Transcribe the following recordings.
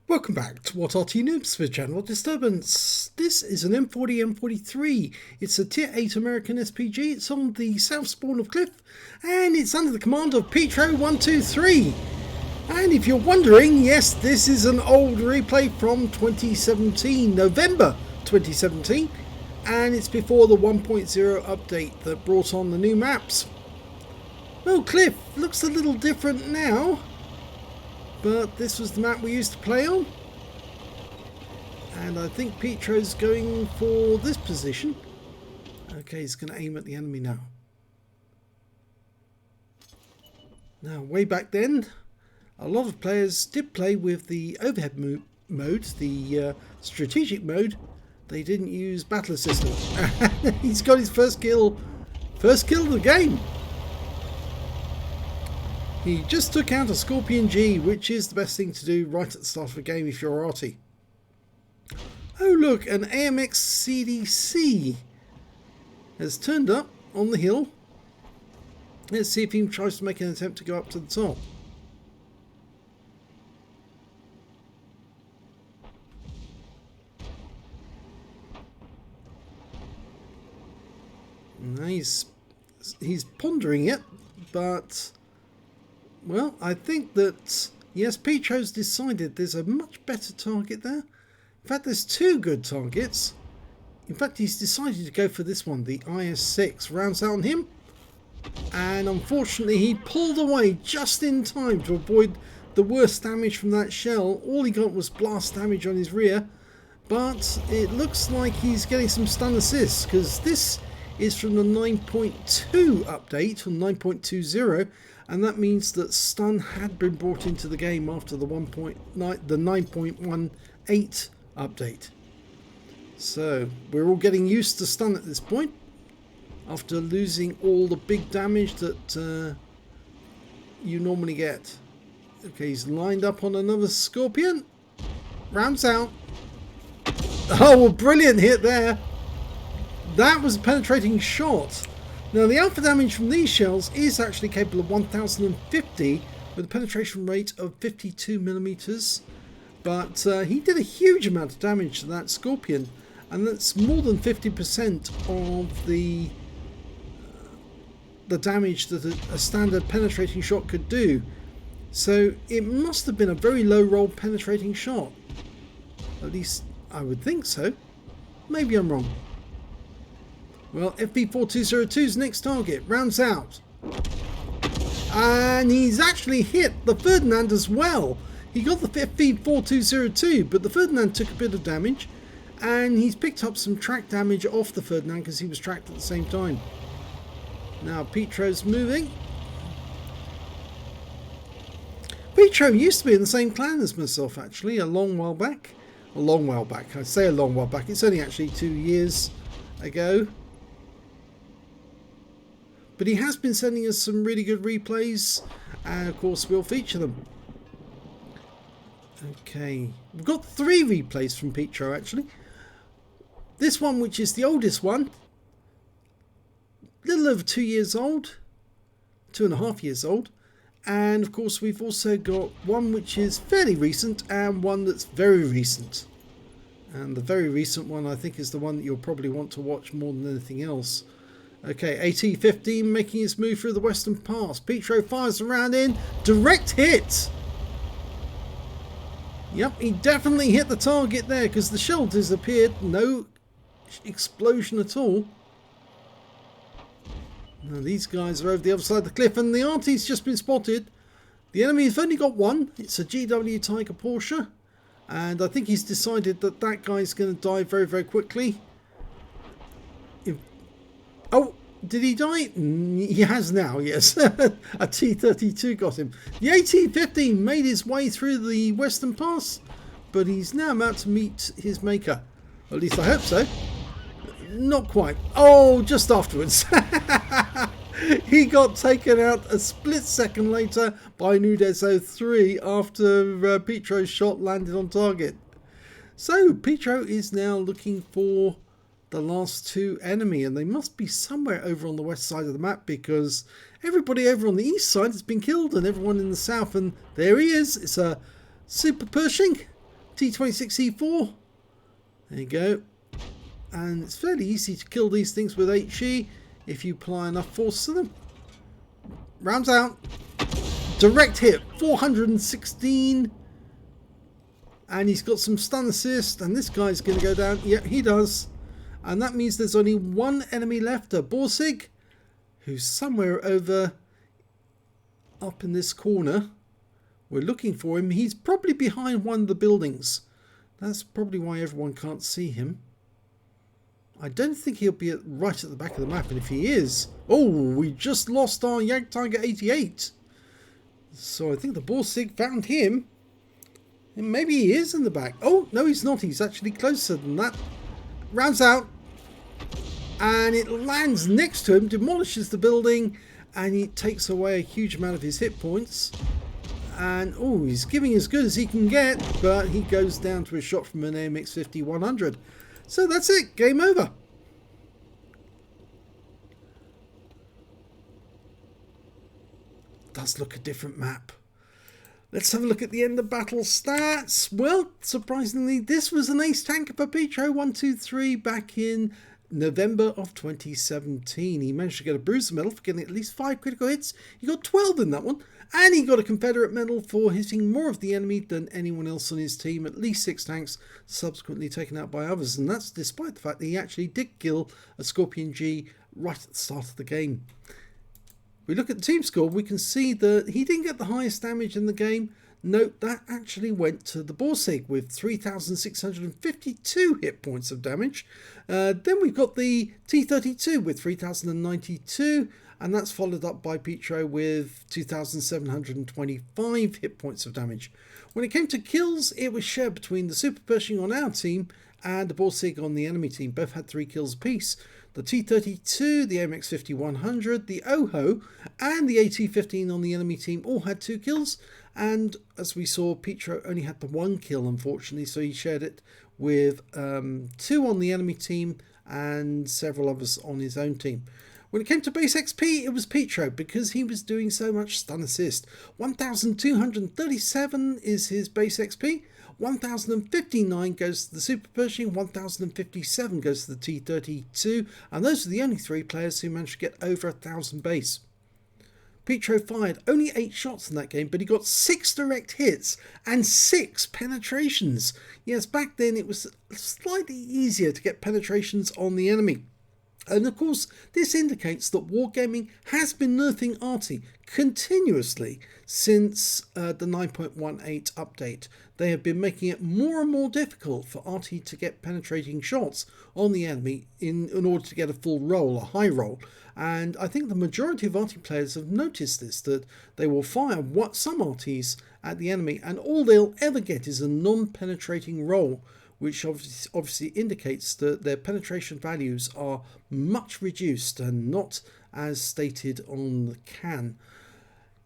Welcome back to what Arty Noobs for General Disturbance. This is an M40 M43. It's a Tier 8 American SPG. It's on the south spawn of Cliff, and it's under the command of Petro123. And if you're wondering, yes, this is an old replay from 2017, November 2017, and it's before the 1.0 update that brought on the new maps. Well, Cliff looks a little different now, but this was the map we used to play on, and I think Petro's going for this position. Okay, he's going to aim at the enemy now. Now, way back then, a lot of players did play with the overhead mode, the strategic mode. They didn't use battle assistant. He's got his first kill of the game. He just took out a Scorpion G, which is the best thing to do right at the start of a game if you're Arty. Oh look, an AMX CDC has turned up on the hill. Let's see if he tries to make an attempt to go up to the top. He's pondering it, but well, I think that, yes, Petro's decided there's a much better target there. In fact, there's two good targets. In fact, he's decided to go for this one, the IS-6. Rounds out on him. And unfortunately, he pulled away just in time to avoid the worst damage from that shell. All he got was blast damage on his rear. But it looks like he's getting some stun assists, because this is from the 9.2 update, from 9.20. And that means that stun had been brought into the game after the 9.18 update. So we're all getting used to stun at this point, after losing all the big damage that you normally get. Okay, he's lined up on another Scorpion. Rounds out. Oh, brilliant hit there. That was a penetrating shot. Now, the alpha damage from these shells is actually capable of 1050 with a penetration rate of 52 millimeters, but he did a huge amount of damage to that Scorpion, and that's more than 50% of the damage that a standard penetrating shot could do. So it must have been a very low roll penetrating shot. At least I would think so. Maybe I'm wrong. Well, FB4202's next target rounds out, and he's actually hit the Ferdinand as well. He got the FB4202, but the Ferdinand took a bit of damage, and he's picked up some track damage off the Ferdinand because he was tracked at the same time. Now Petro's moving. Petro used to be in the same clan as myself, actually, a long while back. A long while back. I say a long while back. It's only actually 2 years ago. But he has been sending us some really good replays, and of course we'll feature them. Okay, we've got 3 replays from Petro actually. This one, which is the oldest one, a little over 2 years old, 2.5 years old. And of course we've also got one which is fairly recent and one that's very recent. And the very recent one I think is the one that you'll probably want to watch more than anything else. Okay, AT-15 making his move through the western pass. Petro fires around in. Direct hit! Yep, he definitely hit the target there because the shell disappeared. No explosion at all. Now these guys are over the other side of the cliff, and the Arty's just been spotted. The enemy has only got one. It's a GW Tiger Porsche. And I think he's decided that that guy's going to die very, very quickly. Oh, did he die? He has now, yes. A T-32 got him. The AT-15 made his way through the western pass, but he's now about to meet his maker. At least I hope so. Not quite. Oh, just afterwards. He got taken out a split second later by Noobs 03 after Petro's shot landed on target. So Petro is now looking for the last 2 enemy, and they must be somewhere over on the west side of the map because everybody over on the east side has been killed and everyone in the south, and there he is. It's a Super Pershing T26E4. There you go. And it's fairly easy to kill these things with HE if you apply enough force to them. Rounds out. Direct hit, 416. And he's got some stun assist. And this guy's going to go down. Yep, he does. And that means there's only one enemy left, a Borsig, who's somewhere over up in this corner. We're looking for him. He's probably behind one of the buildings. That's probably why everyone can't see him. I don't think he'll be right at the back of the map. And if he is... Oh, we just lost our Tiger 88. So I think the Borsig found him. And maybe he is in the back. Oh, no, he's not. He's actually closer than that. Rounds out. And it lands next to him, demolishes the building, and it takes away a huge amount of his hit points. And, oh, he's giving as good as he can get, but he goes down to a shot from an AMX50 100. So that's it. Game over. Does look a different map. Let's have a look at the end of battle stats. Well, surprisingly, this was an Ace Tanker for Petro 123 back in November of 2017. He managed to get a Bruiser medal for getting at least 5 critical hits. He got 12 in that one. And he got a Confederate medal for hitting more of the enemy than anyone else on his team. At least 6 tanks subsequently taken out by others. And that's despite the fact that he actually did kill a Scorpion G right at the start of the game. We look at the team score, we can see that he didn't get the highest damage in the game. Note that actually went to the Borsig with 3,652 hit points of damage. Then we've got the T32 with 3,092, and that's followed up by Petro with 2,725 hit points of damage. When it came to kills, it was shared between the Super Pershing on our team and the Borsig on the enemy team. Both had 3 kills apiece. The T32, the AMX50 100, the OHO, and the AT15 on the enemy team all had 2 kills. And as we saw, Petro only had the 1 kill, unfortunately, so he shared it with 2 on the enemy team and several others on his own team. When it came to base XP, it was Petro because he was doing so much stun assist. 1,237 is his base XP. 1,059 goes to the Super Pershing, 1,057 goes to the T32, and those are the only 3 players who managed to get over 1,000 base. Petro fired only 8 shots in that game, but he got 6 direct hits and 6 penetrations. Yes, back then it was slightly easier to get penetrations on the enemy. And of course, this indicates that Wargaming has been nerfing Arty continuously since the 9.18 update. They have been making it more and more difficult for Arty to get penetrating shots on the enemy in order to get a full roll, a high roll. And I think the majority of Arty players have noticed this, that they will fire some Arties at the enemy and all they'll ever get is a non-penetrating roll, which obviously indicates that their penetration values are much reduced and not as stated on the can.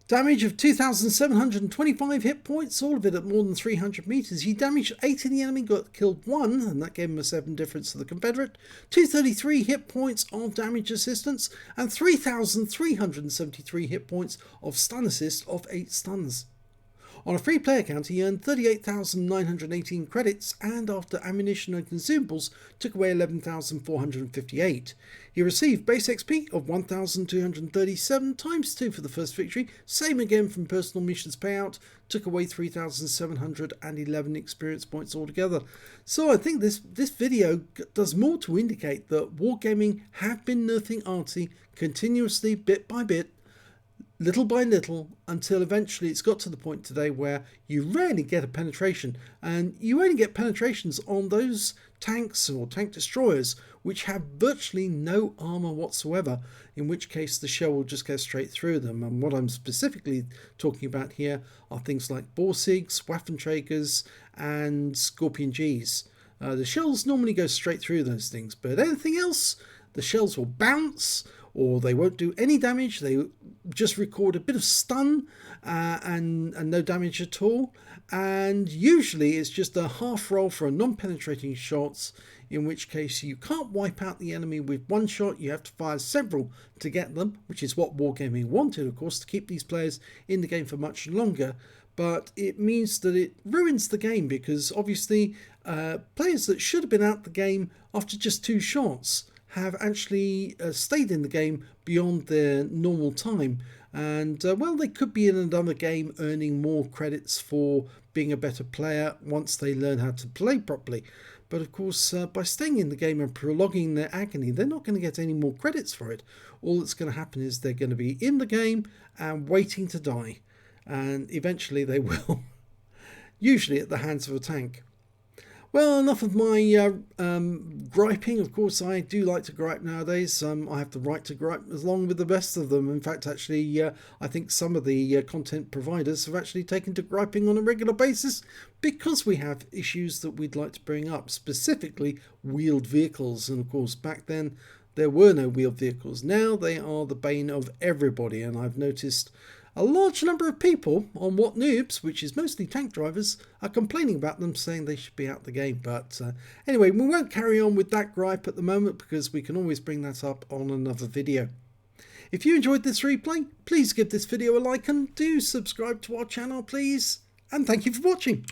Damage of 2,725 hit points, all of it at more than 300 meters. He damaged 8 in the enemy, got killed 1, and that gave him a 7 difference to the Confederate. 233 hit points of damage assistance, and 3,373 hit points of stun assist of 8 stuns. On a free play account, he earned 38,918 credits, and after ammunition and consumables, took away 11,458. He received base XP of 1,237 times 2 for the first victory, same again from personal missions payout, took away 3,711 experience points altogether. So I think this video does more to indicate that Wargaming have been nerfing Arty continuously, bit by bit, little by little, until eventually it's got to the point today where you rarely get a penetration, and you only get penetrations on those tanks or tank destroyers which have virtually no armor whatsoever, in which case the shell will just go straight through them. And what I'm specifically talking about here are things like Borsigs, Waffenträgers and Scorpion Gs. The shells normally go straight through those things, but anything else, the shells will bounce, or they won't do any damage. They just record a bit of stun and no damage at all, and usually it's just a half roll for a non-penetrating shots, in which case you can't wipe out the enemy with one shot, you have to fire several to get them, which is what Wargaming wanted, of course, to keep these players in the game for much longer. But it means that it ruins the game, because obviously players that should have been out the game after just 2 shots have actually stayed in the game beyond their normal time, and well, they could be in another game earning more credits for being a better player once they learn how to play properly. But of course, by staying in the game and prolonging their agony, they're not going to get any more credits for it. All that's going to happen is they're going to be in the game and waiting to die, and eventually they will, usually at the hands of a tank. Well, enough of my griping. Of course, I do like to gripe nowadays. I have the right to gripe along with the best of them. In fact, actually, I think some of the content providers have actually taken to griping on a regular basis, because we have issues that we'd like to bring up, specifically wheeled vehicles. And of course, back then, there were no wheeled vehicles. Now they are the bane of everybody, and I've noticed a large number of people on What Noobs, which is mostly tank drivers, are complaining about them, saying they should be out the game. But anyway, we won't carry on with that gripe at the moment, because we can always bring that up on another video. If you enjoyed this replay, please give this video a like and do subscribe to our channel, please. And thank you for watching.